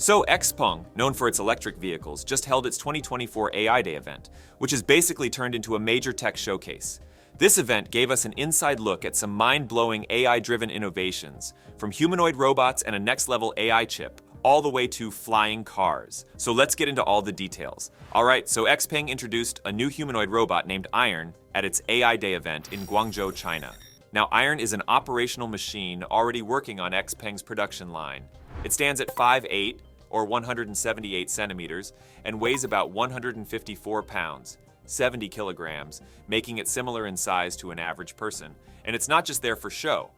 So XPeng, known for its electric vehicles, just held its 2024 AI Day event, which has basically turned into a major tech showcase. This event gave us an inside look at some mind-blowing AI-driven innovations, from humanoid robots and a next-level AI chip, all the way to flying cars. So let's get into all the details. Alright, so XPeng introduced a new humanoid robot named Iron at its AI Day event in Guangzhou, China. Now, Iron is an operational machine already working on XPeng's production line. It stands at 5'8", or 178 centimeters, and weighs about 154 pounds, 70 kilograms, making it similar in size to an average person. And it's not just there for show.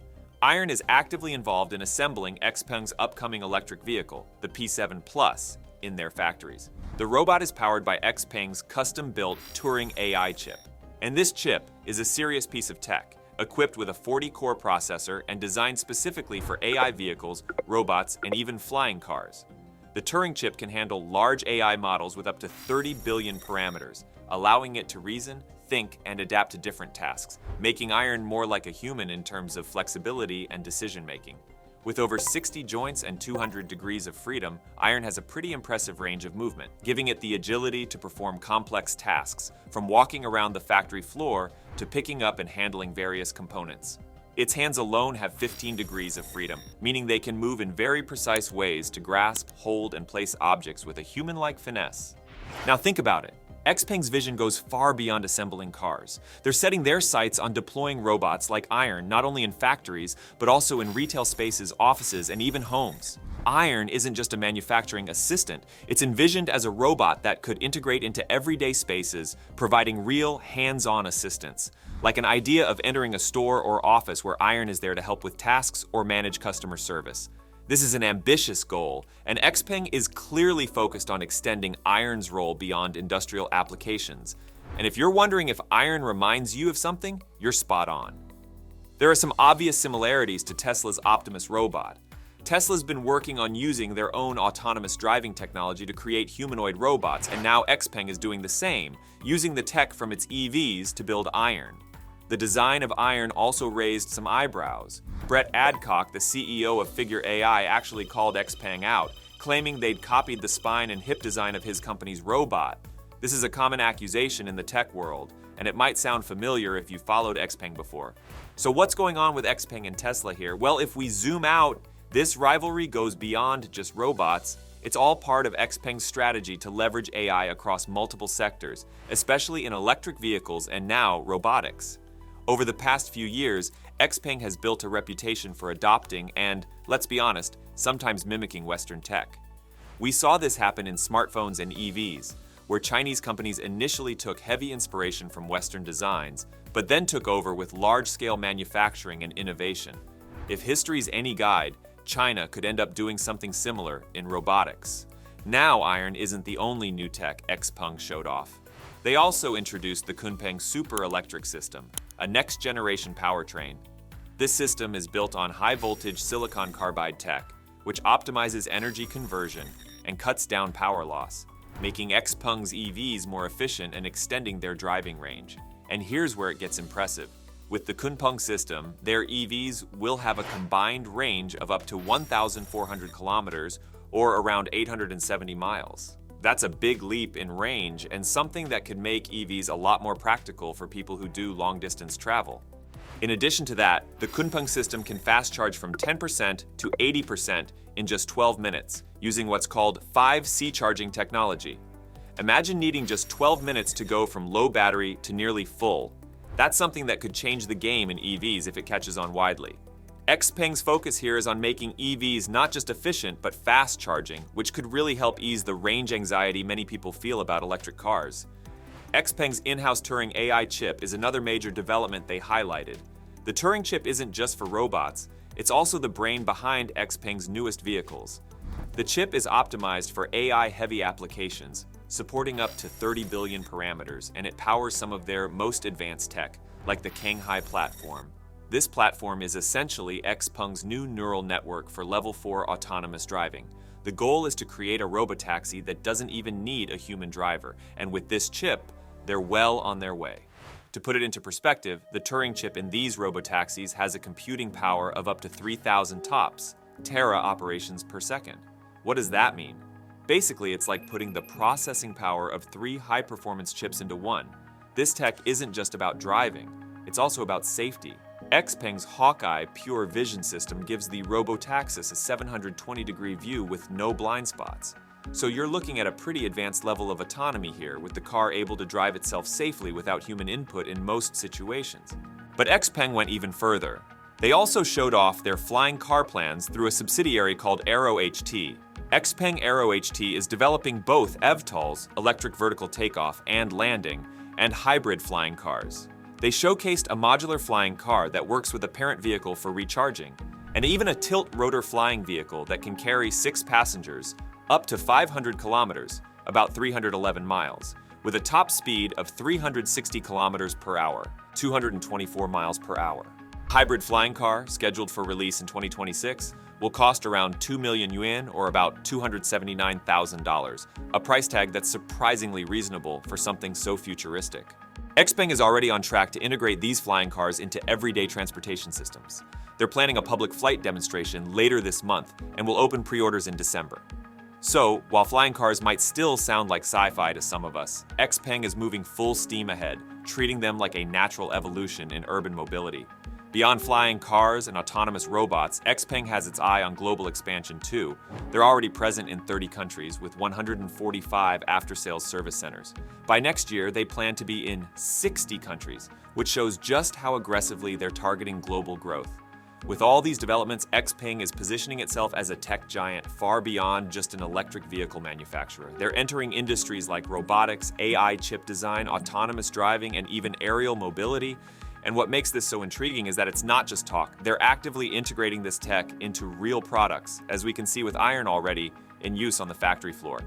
Iron is actively involved in assembling XPeng's upcoming electric vehicle, the P7 Plus, in their factories. The robot is powered by XPeng's custom-built Turing AI chip. And this chip is a serious piece of tech, equipped with a 40-core processor and designed specifically for AI vehicles, robots, and even flying cars. The Turing chip can handle large AI models with up to 30 billion parameters, allowing it to reason, think, and adapt to different tasks, making Iron more like a human in terms of flexibility and decision-making. With over 60 joints and 200 degrees of freedom, Iron has a pretty impressive range of movement, giving it the agility to perform complex tasks, from walking around the factory floor to picking up and handling various components. Its hands alone have 15 degrees of freedom, meaning they can move in very precise ways to grasp, hold, and place objects with a human-like finesse. Now think about it. XPeng's vision goes far beyond assembling cars. They're setting their sights on deploying robots like Iron not only in factories, but also in retail spaces, offices, and even homes. Iron isn't just a manufacturing assistant. It's envisioned as a robot that could integrate into everyday spaces, providing real, hands-on assistance. Like an idea of entering a store or office where Iron is there to help with tasks or manage customer service. This is an ambitious goal, and XPeng is clearly focused on extending Iron's role beyond industrial applications. And if you're wondering if Iron reminds you of something, you're spot on. There are some obvious similarities to Tesla's Optimus robot. Tesla's been working on using their own autonomous driving technology to create humanoid robots, and now XPeng is doing the same, using the tech from its EVs to build Iron. The design of Iron also raised some eyebrows. Brett Adcock, the CEO of Figure AI, actually called XPeng out, claiming they'd copied the spine and hip design of his company's robot. This is a common accusation in the tech world, and it might sound familiar if you followed XPeng before. So what's going on with XPeng and Tesla here? Well, if we zoom out, this rivalry goes beyond just robots. It's all part of XPeng's strategy to leverage AI across multiple sectors, especially in electric vehicles and now robotics. Over the past few years, XPeng has built a reputation for adopting and, let's be honest, sometimes mimicking Western tech. We saw this happen in smartphones and EVs, where Chinese companies initially took heavy inspiration from Western designs, but then took over with large-scale manufacturing and innovation. If history's any guide, China could end up doing something similar in robotics. Now Iron isn't the only new tech XPeng showed off. They also introduced the Kunpeng Super Electric System, a next-generation powertrain. This system is built on high-voltage silicon carbide tech, which optimizes energy conversion and cuts down power loss, making XPeng's EVs more efficient and extending their driving range. And here's where it gets impressive. With the Kunpeng system, their EVs will have a combined range of up to 1,400 kilometers, or around 870 miles. That's a big leap in range and something that could make EVs a lot more practical for people who do long-distance travel. In addition to that, the Kunpeng system can fast charge from 10% to 80% in just 12 minutes, using what's called 5C charging technology. Imagine needing just 12 minutes to go from low battery to nearly full. That's something that could change the game in EVs if it catches on widely. XPeng's focus here is on making EVs not just efficient, but fast charging, which could really help ease the range anxiety many people feel about electric cars. XPeng's in-house Turing AI chip is another major development they highlighted. The Turing chip isn't just for robots, it's also the brain behind XPeng's newest vehicles. The chip is optimized for AI-heavy applications, supporting up to 30 billion parameters, and it powers some of their most advanced tech, like the Shanghai platform. This platform is essentially XPeng's new neural network for Level 4 autonomous driving. The goal is to create a robotaxi that doesn't even need a human driver, and with this chip, they're well on their way. To put it into perspective, the Turing chip in these robotaxis has a computing power of up to 3,000 TOPS, tera operations per second, What does that mean? Basically, it's like putting the processing power of 3 high-performance chips into one. This tech isn't just about driving, it's also about safety. XPeng's Hawkeye Pure Vision system gives the robotaxis a 720-degree view with no blind spots. So you're looking at a pretty advanced level of autonomy here, with the car able to drive itself safely without human input in most situations. But XPeng went even further. They also showed off their flying car plans through a subsidiary called AeroHT. XPeng AeroHT is developing both eVTOLs, electric vertical takeoff and landing, and hybrid flying cars. They showcased a modular flying car that works with a parent vehicle for recharging, and even a tilt-rotor flying vehicle that can carry 6 passengers up to 500 kilometers, about 311 miles, with a top speed of 360 kilometers per hour, 224 miles per hour. Hybrid flying car, scheduled for release in 2026, will cost around 2 million yuan or about $279,000, a price tag that's surprisingly reasonable for something so futuristic. XPeng is already on track to integrate these flying cars into everyday transportation systems. They're planning a public flight demonstration later this month and will open pre-orders in December. So, while flying cars might still sound like sci-fi to some of us, XPeng is moving full steam ahead, treating them like a natural evolution in urban mobility. Beyond flying cars and autonomous robots, XPeng has its eye on global expansion too. They're already present in 30 countries with 145 after-sales service centers. By next year, they plan to be in 60 countries, which shows just how aggressively they're targeting global growth. With all these developments, XPeng is positioning itself as a tech giant far beyond just an electric vehicle manufacturer. They're entering industries like robotics, AI chip design, autonomous driving, and even aerial mobility. And what makes this so intriguing is that it's not just talk. They're actively integrating this tech into real products, as we can see with Iron already in use on the factory floor.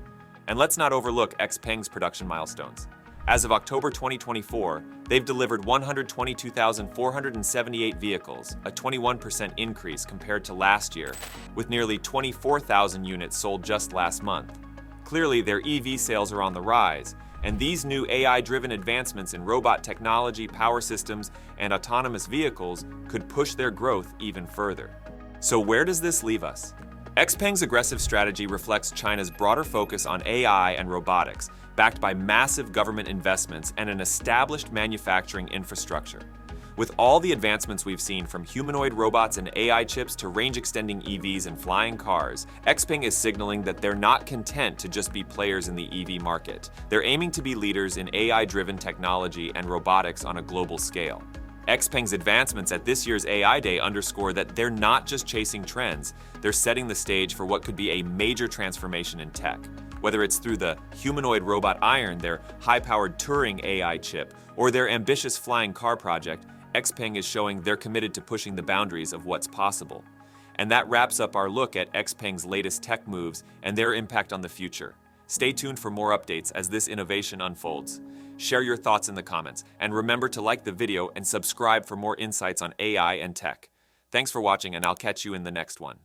And let's not overlook XPeng's production milestones. As of October 2024, they've delivered 122,478 vehicles, a 21% increase compared to last year, with nearly 24,000 units sold just last month. Clearly, their EV sales are on the rise, and these new AI-driven advancements in robot technology, power systems, and autonomous vehicles could push their growth even further. So where does this leave us? XPeng's aggressive strategy reflects China's broader focus on AI and robotics, backed by massive government investments and an established manufacturing infrastructure. With all the advancements we've seen, from humanoid robots and AI chips to range-extending EVs and flying cars, XPeng is signaling that they're not content to just be players in the EV market. They're aiming to be leaders in AI-driven technology and robotics on a global scale. XPeng's advancements at this year's AI Day underscore that they're not just chasing trends, they're setting the stage for what could be a major transformation in tech. Whether it's through the humanoid robot Iron, their high-powered Turing AI chip, or their ambitious flying car project, XPeng is showing they're committed to pushing the boundaries of what's possible. And that wraps up our look at XPeng's latest tech moves and their impact on the future. Stay tuned for more updates as this innovation unfolds. Share your thoughts in the comments, and remember to like the video and subscribe for more insights on AI and tech. Thanks for watching, and I'll catch you in the next one.